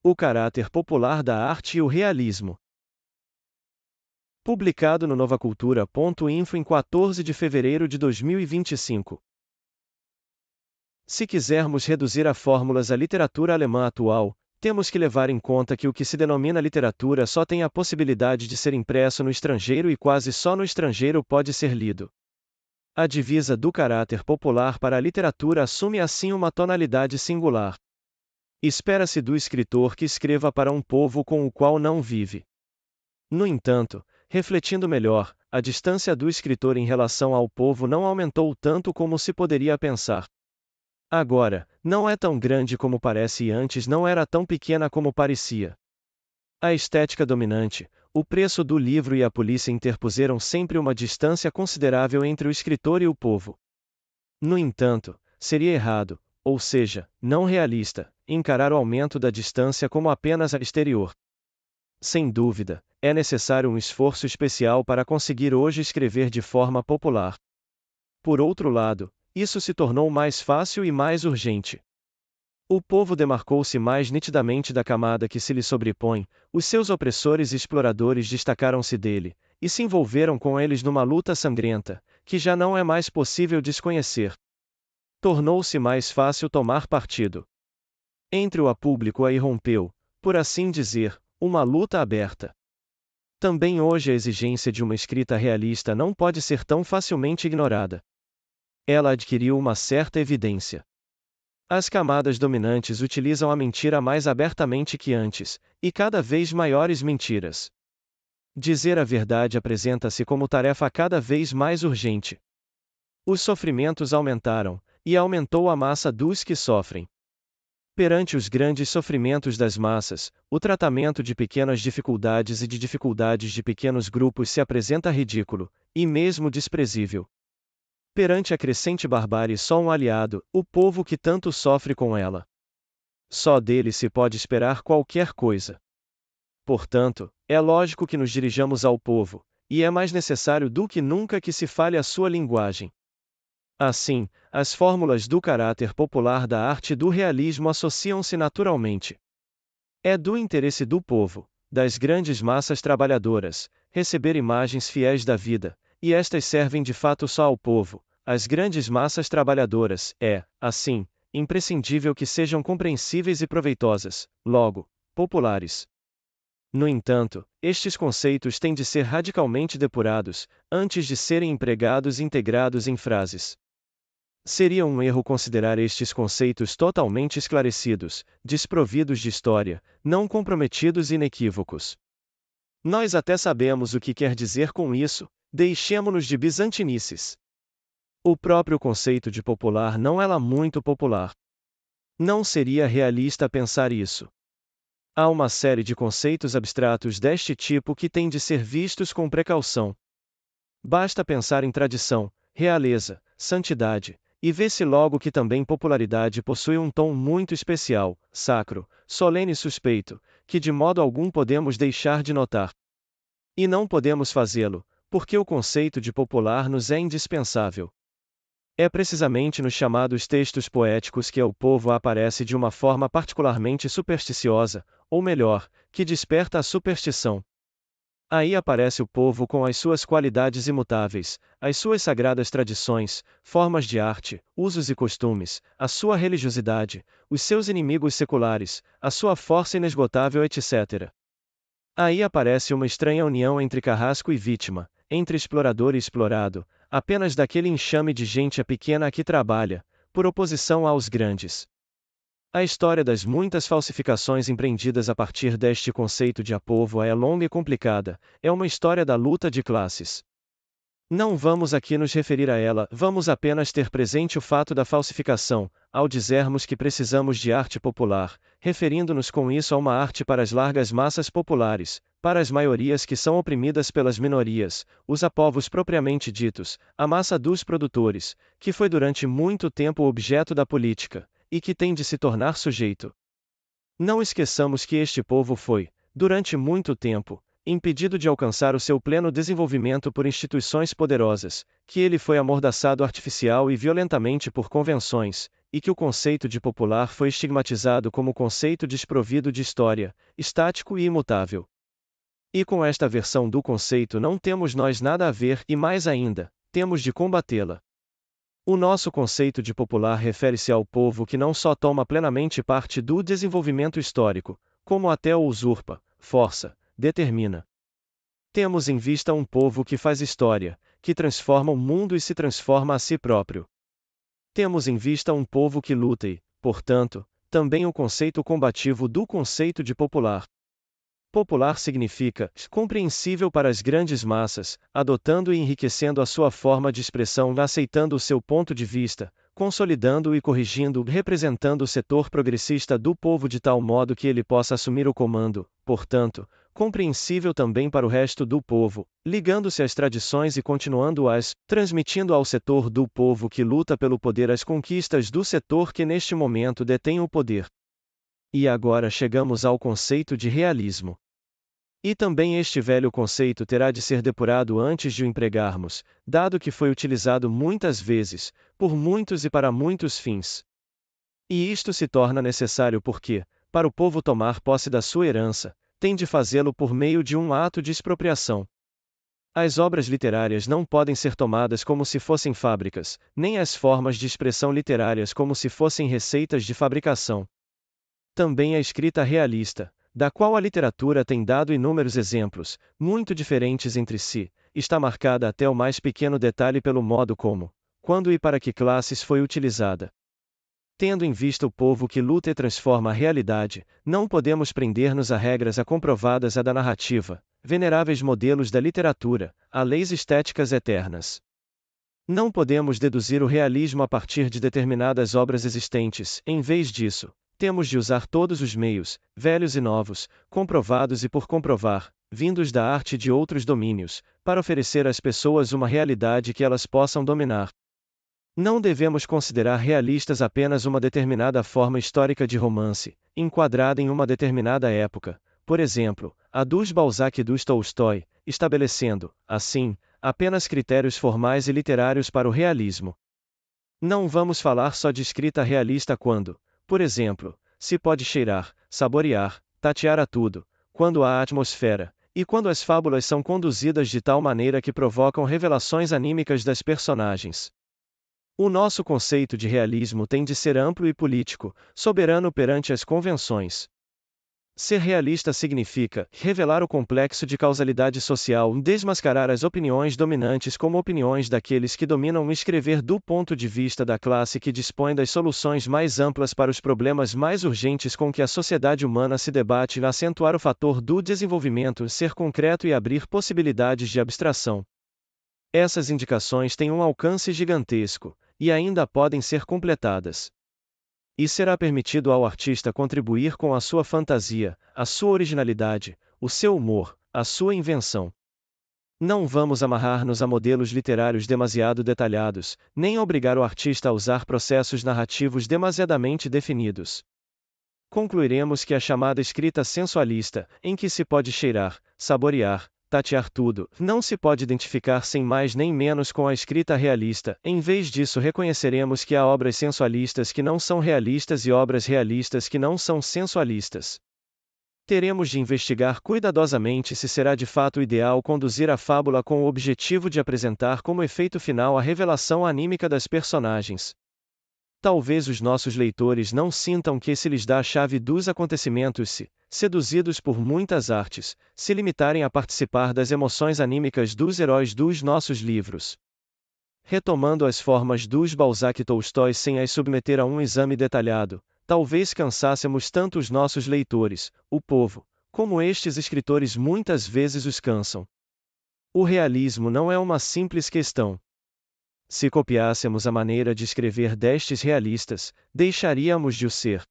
O caráter popular da arte e o realismo. Publicado no novacultura.info em 14 de fevereiro de 2025. Se quisermos reduzir a fórmulas à literatura alemã atual, temos que levar em conta que o que se denomina literatura só tem a possibilidade de ser impresso no estrangeiro e quase só no estrangeiro pode ser lido. A divisa do caráter popular para a literatura assume assim uma tonalidade singular. Espera-se do escritor que escreva para um povo com o qual não vive. No entanto, refletindo melhor, a distância do escritor em relação ao povo não aumentou tanto como se poderia pensar. Agora, não é tão grande como parece e antes não era tão pequena como parecia. A estética dominante, o preço do livro e a polícia interpuseram sempre uma distância considerável entre o escritor e o povo. No entanto, seria errado, ou seja, não realista, encarar o aumento da distância como apenas a exterior. Sem dúvida, é necessário um esforço especial para conseguir hoje escrever de forma popular. Por outro lado, isso se tornou mais fácil e mais urgente. O povo demarcou-se mais nitidamente da camada que se lhe sobrepõe, os seus opressores e exploradores destacaram-se dele, e se envolveram com eles numa luta sangrenta, que já não é mais possível desconhecer. Tornou-se mais fácil tomar partido. Entre o público aí rompeu, por assim dizer, uma luta aberta. Também hoje a exigência de uma escrita realista não pode ser tão facilmente ignorada. Ela adquiriu uma certa evidência. As camadas dominantes utilizam a mentira mais abertamente que antes, e cada vez maiores mentiras. Dizer a verdade apresenta-se como tarefa cada vez mais urgente. Os sofrimentos aumentaram, e aumentou a massa dos que sofrem. Perante os grandes sofrimentos das massas, o tratamento de pequenas dificuldades e de dificuldades de pequenos grupos se apresenta ridículo, e mesmo desprezível. Perante a crescente barbárie só um aliado, o povo que tanto sofre com ela. Só dele se pode esperar qualquer coisa. Portanto, é lógico que nos dirijamos ao povo, e é mais necessário do que nunca que se fale a sua linguagem. Assim, as fórmulas do caráter popular da arte e do realismo associam-se naturalmente. É do interesse do povo, das grandes massas trabalhadoras, receber imagens fiéis da vida, e estas servem de fato só ao povo, as grandes massas trabalhadoras, assim, imprescindível que sejam compreensíveis e proveitosas, logo, populares. No entanto, estes conceitos têm de ser radicalmente depurados, antes de serem empregados e integrados em frases. Seria um erro considerar estes conceitos totalmente esclarecidos, desprovidos de história, não comprometidos e inequívocos. Nós até sabemos o que quer dizer com isso, deixemo-nos de bizantinices. O próprio conceito de popular não é lá muito popular. Não seria realista pensar isso. Há uma série de conceitos abstratos deste tipo que têm de ser vistos com precaução. Basta pensar em tradição, realeza, santidade, e vê-se logo que também popularidade possui um tom muito especial, sacro, solene e suspeito, que de modo algum podemos deixar de notar. E não podemos fazê-lo, porque o conceito de popular nos é indispensável. É precisamente nos chamados textos poéticos que o povo aparece de uma forma particularmente supersticiosa, ou melhor, que desperta a superstição. Aí aparece o povo com as suas qualidades imutáveis, as suas sagradas tradições, formas de arte, usos e costumes, a sua religiosidade, os seus inimigos seculares, a sua força inesgotável, etc. Aí aparece uma estranha união entre carrasco e vítima, entre explorador e explorado, apenas daquele enxame de gente pequena que trabalha, por oposição aos grandes. A história das muitas falsificações empreendidas a partir deste conceito de povo é longa e complicada, é uma história da luta de classes. Não vamos aqui nos referir a ela, vamos apenas ter presente o fato da falsificação, ao dizermos que precisamos de arte popular, referindo-nos com isso a uma arte para as largas massas populares, para as maiorias que são oprimidas pelas minorias, os povos propriamente ditos, a massa dos produtores, que foi durante muito tempo objeto da política, e que tem de se tornar sujeito. Não esqueçamos que este povo foi, durante muito tempo, impedido de alcançar o seu pleno desenvolvimento por instituições poderosas, que ele foi amordaçado artificial e violentamente por convenções, e que o conceito de popular foi estigmatizado como conceito desprovido de história, estático e imutável. E com esta versão do conceito não temos nós nada a ver e mais ainda, temos de combatê-la. O nosso conceito de popular refere-se ao povo que não só toma plenamente parte do desenvolvimento histórico, como até o usurpa, força, determina. Temos em vista um povo que faz história, que transforma o mundo e se transforma a si próprio. Temos em vista um povo que luta e, portanto, também o conceito combativo do conceito de popular. Popular significa compreensível para as grandes massas, adotando e enriquecendo a sua forma de expressão, aceitando o seu ponto de vista, consolidando e corrigindo, representando o setor progressista do povo de tal modo que ele possa assumir o comando, portanto, compreensível também para o resto do povo, ligando-se às tradições e continuando-as, transmitindo ao setor do povo que luta pelo poder as conquistas do setor que neste momento detém o poder. E agora chegamos ao conceito de realismo. E também este velho conceito terá de ser depurado antes de o empregarmos, dado que foi utilizado muitas vezes, por muitos e para muitos fins. E isto se torna necessário porque, para o povo tomar posse da sua herança, tem de fazê-lo por meio de um ato de expropriação. As obras literárias não podem ser tomadas como se fossem fábricas, nem as formas de expressão literárias como se fossem receitas de fabricação. Também a escrita realista, da qual a literatura tem dado inúmeros exemplos, muito diferentes entre si, está marcada até o mais pequeno detalhe pelo modo como, quando e para que classes foi utilizada. Tendo em vista o povo que luta e transforma a realidade, não podemos prender-nos a regras comprovadas da narrativa, veneráveis modelos da literatura, a leis estéticas eternas. Não podemos deduzir o realismo a partir de determinadas obras existentes, em vez disso, temos de usar todos os meios, velhos e novos, comprovados e por comprovar, vindos da arte e de outros domínios, para oferecer às pessoas uma realidade que elas possam dominar. Não devemos considerar realistas apenas uma determinada forma histórica de romance, enquadrada em uma determinada época, por exemplo, a dos Balzac e dos Tolstói, estabelecendo, assim, apenas critérios formais e literários para o realismo. Não vamos falar só de escrita realista quando, por exemplo, se pode cheirar, saborear, tatear a tudo, quando há atmosfera, e quando as fábulas são conduzidas de tal maneira que provocam revelações anímicas das personagens. O nosso conceito de realismo tem de ser amplo e político, soberano perante as convenções. Ser realista significa revelar o complexo de causalidade social, desmascarar as opiniões dominantes como opiniões daqueles que dominam e escrever do ponto de vista da classe que dispõe das soluções mais amplas para os problemas mais urgentes com que a sociedade humana se debate, acentuar o fator do desenvolvimento, ser concreto e abrir possibilidades de abstração. Essas indicações têm um alcance gigantesco, e ainda podem ser completadas. E será permitido ao artista contribuir com a sua fantasia, a sua originalidade, o seu humor, a sua invenção. Não vamos amarrar-nos a modelos literários demasiado detalhados, nem obrigar o artista a usar processos narrativos demasiadamente definidos. Concluiremos que a chamada escrita sensualista, em que se pode cheirar, saborear, tatear tudo, não se pode identificar sem mais nem menos com a escrita realista. Em vez disso, reconheceremos que há obras sensualistas que não são realistas e obras realistas que não são sensualistas. Teremos de investigar cuidadosamente se será de fato ideal conduzir a fábula com o objetivo de apresentar como efeito final a revelação anímica das personagens. Talvez os nossos leitores não sintam que se lhes dá a chave dos acontecimentos se, seduzidos por muitas artes, se limitarem a participar das emoções anímicas dos heróis dos nossos livros. Retomando as formas dos Balzac e Tolstói sem as submeter a um exame detalhado, talvez cansássemos tanto os nossos leitores, o povo, como estes escritores muitas vezes os cansam. O realismo não é uma simples questão. Se copiássemos a maneira de escrever destes realistas, deixaríamos de o ser.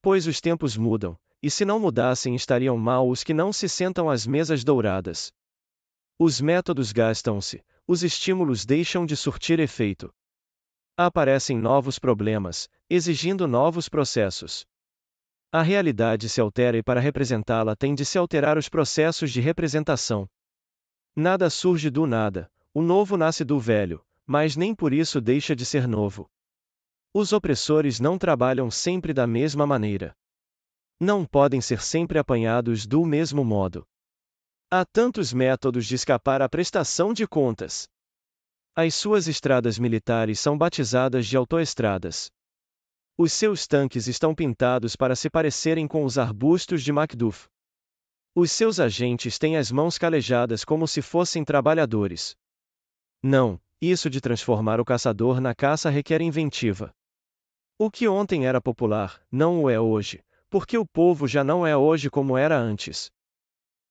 Pois os tempos mudam, e se não mudassem estariam mal os que não se sentam às mesas douradas. Os métodos gastam-se, os estímulos deixam de surtir efeito. Aparecem novos problemas, exigindo novos processos. A realidade se altera e para representá-la tem de se alterar os processos de representação. Nada surge do nada, o novo nasce do velho, mas nem por isso deixa de ser novo. Os opressores não trabalham sempre da mesma maneira. Não podem ser sempre apanhados do mesmo modo. Há tantos métodos de escapar à prestação de contas. As suas estradas militares são batizadas de autoestradas. Os seus tanques estão pintados para se parecerem com os arbustos de Macduff. Os seus agentes têm as mãos calejadas como se fossem trabalhadores. Não, isso de transformar o caçador na caça requer inventiva. O que ontem era popular, não o é hoje, porque o povo já não é hoje como era antes.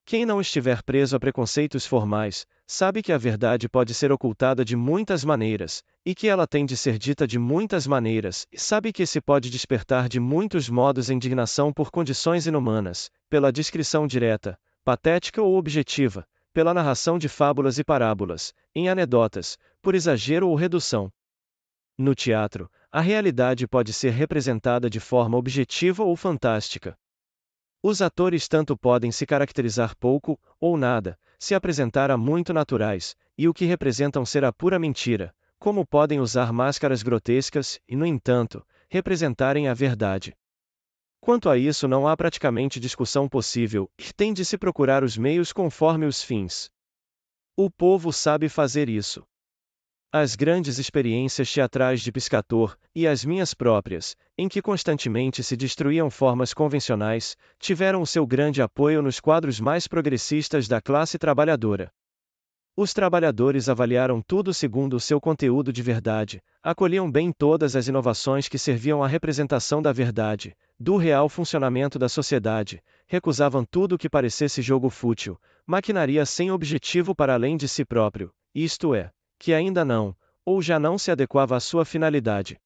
Quem não estiver preso a preconceitos formais, sabe que a verdade pode ser ocultada de muitas maneiras, e que ela tem de ser dita de muitas maneiras, e sabe que se pode despertar de muitos modos a indignação por condições inumanas, pela descrição direta, patética ou objetiva, pela narração de fábulas e parábolas, em anedotas, por exagero ou redução. No teatro, a realidade pode ser representada de forma objetiva ou fantástica. Os atores tanto podem se caracterizar pouco, ou nada, se apresentar a muito naturais, e o que representam ser a pura mentira, como podem usar máscaras grotescas, e no entanto, representarem a verdade. Quanto a isso não há praticamente discussão possível, e tem de se procurar os meios conforme os fins. O povo sabe fazer isso. As grandes experiências teatrais de Piscator, e as minhas próprias, em que constantemente se destruíam formas convencionais, tiveram o seu grande apoio nos quadros mais progressistas da classe trabalhadora. Os trabalhadores avaliaram tudo segundo o seu conteúdo de verdade, acolhiam bem todas as inovações que serviam à representação da verdade, do real funcionamento da sociedade, recusavam tudo que parecesse jogo fútil, maquinaria sem objetivo para além de si próprio, isto é, que ainda não, ou já não se adequava à sua finalidade.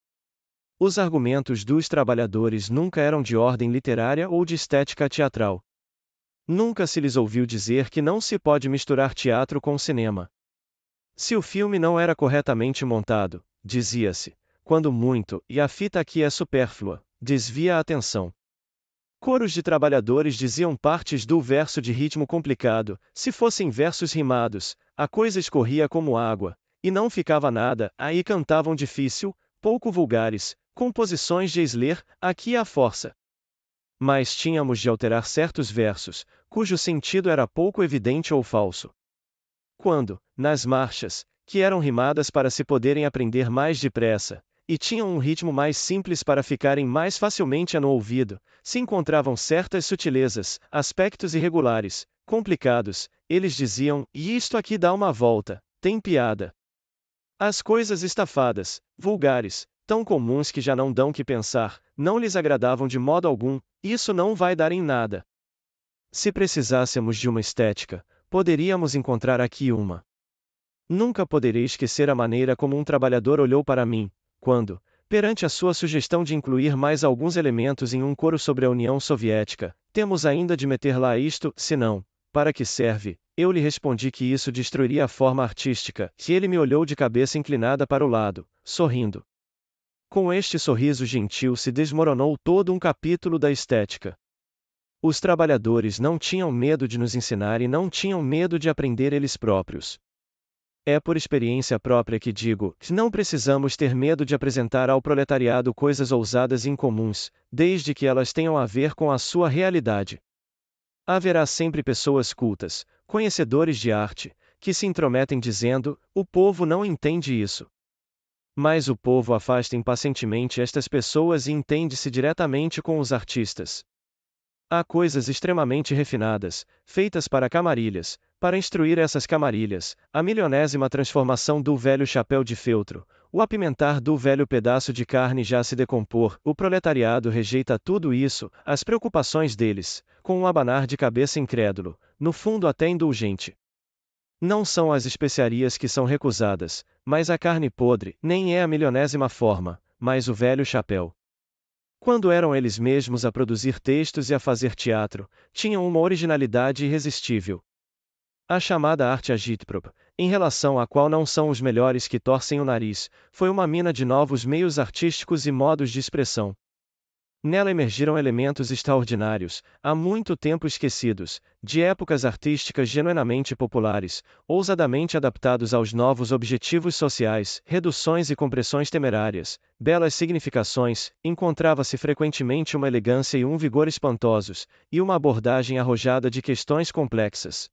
Os argumentos dos trabalhadores nunca eram de ordem literária ou de estética teatral. Nunca se lhes ouviu dizer que não se pode misturar teatro com cinema. Se o filme não era corretamente montado, dizia-se, quando muito, e a fita aqui é supérflua, desvia a atenção. Coros de trabalhadores diziam partes do verso de ritmo complicado, se fossem versos rimados, a coisa escorria como água, e não ficava nada, aí cantavam difícil, pouco vulgares, composições de Esler, aqui a força. Mas tínhamos de alterar certos versos, cujo sentido era pouco evidente ou falso. Quando, nas marchas, que eram rimadas para se poderem aprender mais depressa, e tinham um ritmo mais simples para ficarem mais facilmente no ouvido, se encontravam certas sutilezas, aspectos irregulares, complicados, eles diziam, e isto aqui dá uma volta, tem piada. As coisas estafadas, vulgares, tão comuns que já não dão que pensar, não lhes agradavam de modo algum, isso não vai dar em nada. Se precisássemos de uma estética, poderíamos encontrar aqui uma. Nunca poderei esquecer a maneira como um trabalhador olhou para mim, quando, perante a sua sugestão de incluir mais alguns elementos em um coro sobre a União Soviética, temos ainda de meter lá isto, senão, para que serve? Eu lhe respondi que isso destruiria a forma artística, que ele me olhou de cabeça inclinada para o lado, sorrindo. Com este sorriso gentil se desmoronou todo um capítulo da estética. Os trabalhadores não tinham medo de nos ensinar e não tinham medo de aprender eles próprios. É por experiência própria que digo, que não precisamos ter medo de apresentar ao proletariado coisas ousadas e incomuns, desde que elas tenham a ver com a sua realidade. Haverá sempre pessoas cultas, conhecedores de arte, que se intrometem dizendo, o povo não entende isso. Mas o povo afasta impacientemente estas pessoas e entende-se diretamente com os artistas. Há coisas extremamente refinadas, feitas para camarilhas, para instruir essas camarilhas, a milionésima transformação do velho chapéu de feltro, o apimentar do velho pedaço de carne já se decompor, o proletariado rejeita tudo isso, as preocupações deles, com um abanar de cabeça incrédulo, no fundo até indulgente. Não são as especiarias que são recusadas, mas a carne podre, nem é a milionésima forma, mas o velho chapéu. Quando eram eles mesmos a produzir textos e a fazer teatro, tinham uma originalidade irresistível. A chamada arte agitprop, em relação à qual não são os melhores que torcem o nariz, foi uma mina de novos meios artísticos e modos de expressão. Nela emergiram elementos extraordinários, há muito tempo esquecidos, de épocas artísticas genuinamente populares, ousadamente adaptados aos novos objetivos sociais, reduções e compressões temerárias, belas significações, encontrava-se frequentemente uma elegância e um vigor espantosos, e uma abordagem arrojada de questões complexas.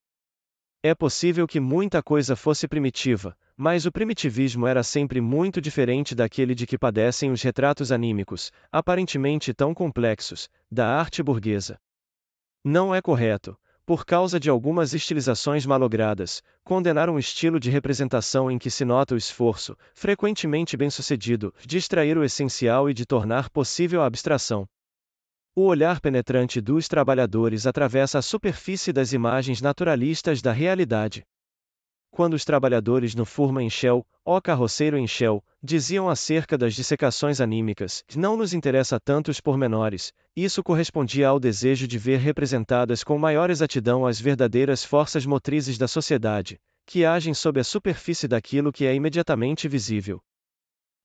É possível que muita coisa fosse primitiva, mas o primitivismo era sempre muito diferente daquele de que padecem os retratos anímicos, aparentemente tão complexos, da arte burguesa. Não é correto, por causa de algumas estilizações malogradas, condenar um estilo de representação em que se nota o esforço, frequentemente bem-sucedido, de extrair o essencial e de tornar possível a abstração. O olhar penetrante dos trabalhadores atravessa a superfície das imagens naturalistas da realidade. Quando os trabalhadores no Furman Shell, ó carroceiro em Shell, diziam acerca das dissecações anímicas, não nos interessa tanto os pormenores, isso correspondia ao desejo de ver representadas com maior exatidão as verdadeiras forças motrizes da sociedade, que agem sob a superfície daquilo que é imediatamente visível.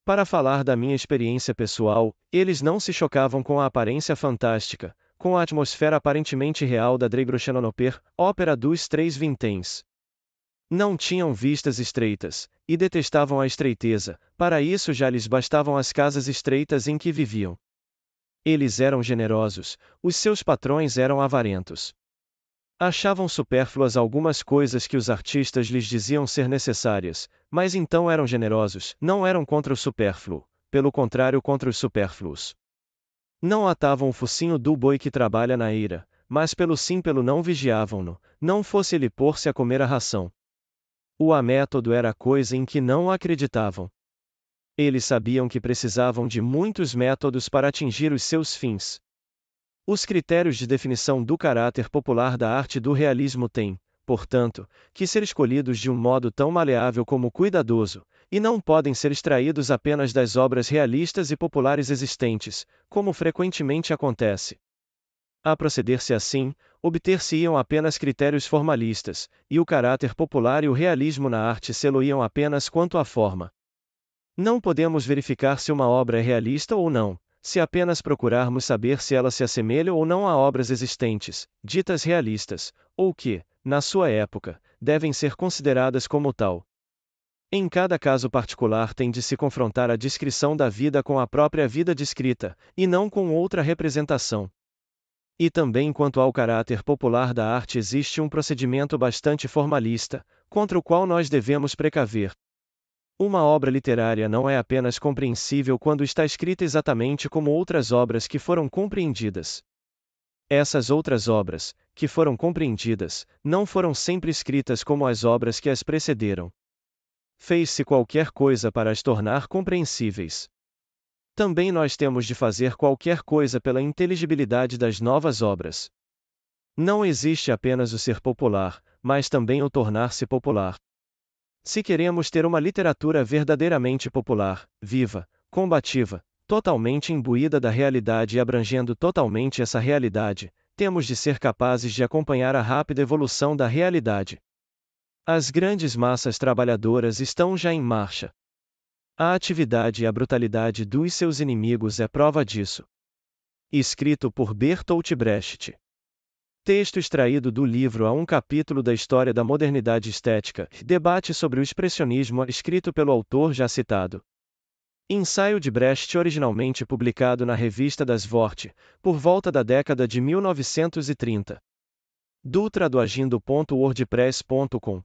Para falar da minha experiência pessoal, eles não se chocavam com a aparência fantástica, com a atmosfera aparentemente real da Dreigroschenoper, ópera dos Três Vinténs. Não tinham vistas estreitas, e detestavam a estreiteza, para isso já lhes bastavam as casas estreitas em que viviam. Eles eram generosos, os seus patrões eram avarentos. Achavam supérfluas algumas coisas que os artistas lhes diziam ser necessárias, mas então eram generosos, não eram contra o supérfluo, pelo contrário contra os supérfluos. Não atavam o focinho do boi que trabalha na eira, mas pelo não vigiavam-no, não fosse ele pôr-se a comer a ração. O amétodo era a coisa em que não acreditavam. Eles sabiam que precisavam de muitos métodos para atingir os seus fins. Os critérios de definição do caráter popular da arte do realismo têm, portanto, que ser escolhidos de um modo tão maleável como cuidadoso, e não podem ser extraídos apenas das obras realistas e populares existentes, como frequentemente acontece. A proceder-se assim, obter-se-iam apenas critérios formalistas, e o caráter popular e o realismo na arte selo-iam apenas quanto à forma. Não podemos verificar se uma obra é realista ou não, se apenas procurarmos saber se ela se assemelha ou não a obras existentes, ditas realistas, ou que, na sua época, devem ser consideradas como tal. Em cada caso particular tem de se confrontar a descrição da vida com a própria vida descrita, e não com outra representação. E também quanto ao caráter popular da arte existe um procedimento bastante formalista, contra o qual nós devemos precaver. Uma obra literária não é apenas compreensível quando está escrita exatamente como outras obras que foram compreendidas. Essas outras obras, que foram compreendidas, não foram sempre escritas como as obras que as precederam. Fez-se qualquer coisa para as tornar compreensíveis. Também nós temos de fazer qualquer coisa pela inteligibilidade das novas obras. Não existe apenas o ser popular, mas também o tornar-se popular. Se queremos ter uma literatura verdadeiramente popular, viva, combativa, totalmente imbuída da realidade e abrangendo totalmente essa realidade, temos de ser capazes de acompanhar a rápida evolução da realidade. As grandes massas trabalhadoras estão já em marcha. A atividade e a brutalidade dos seus inimigos é prova disso. Escrito por Bertolt Brecht. Texto extraído do livro A um capítulo da história da modernidade estética, debate sobre o expressionismo, escrito pelo autor já citado. Ensaio de Brecht originalmente publicado na Revista das Wort, por volta da década de 1930. Dutra do agindo.wordpress.com.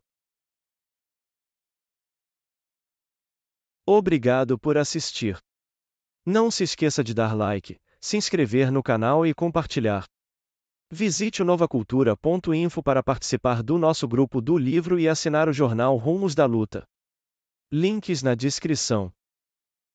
Obrigado por assistir. Não se esqueça de dar like, se inscrever no canal e compartilhar. Visite o novacultura.info para participar do nosso grupo do livro e assinar o jornal Rumos da Luta. Links na descrição.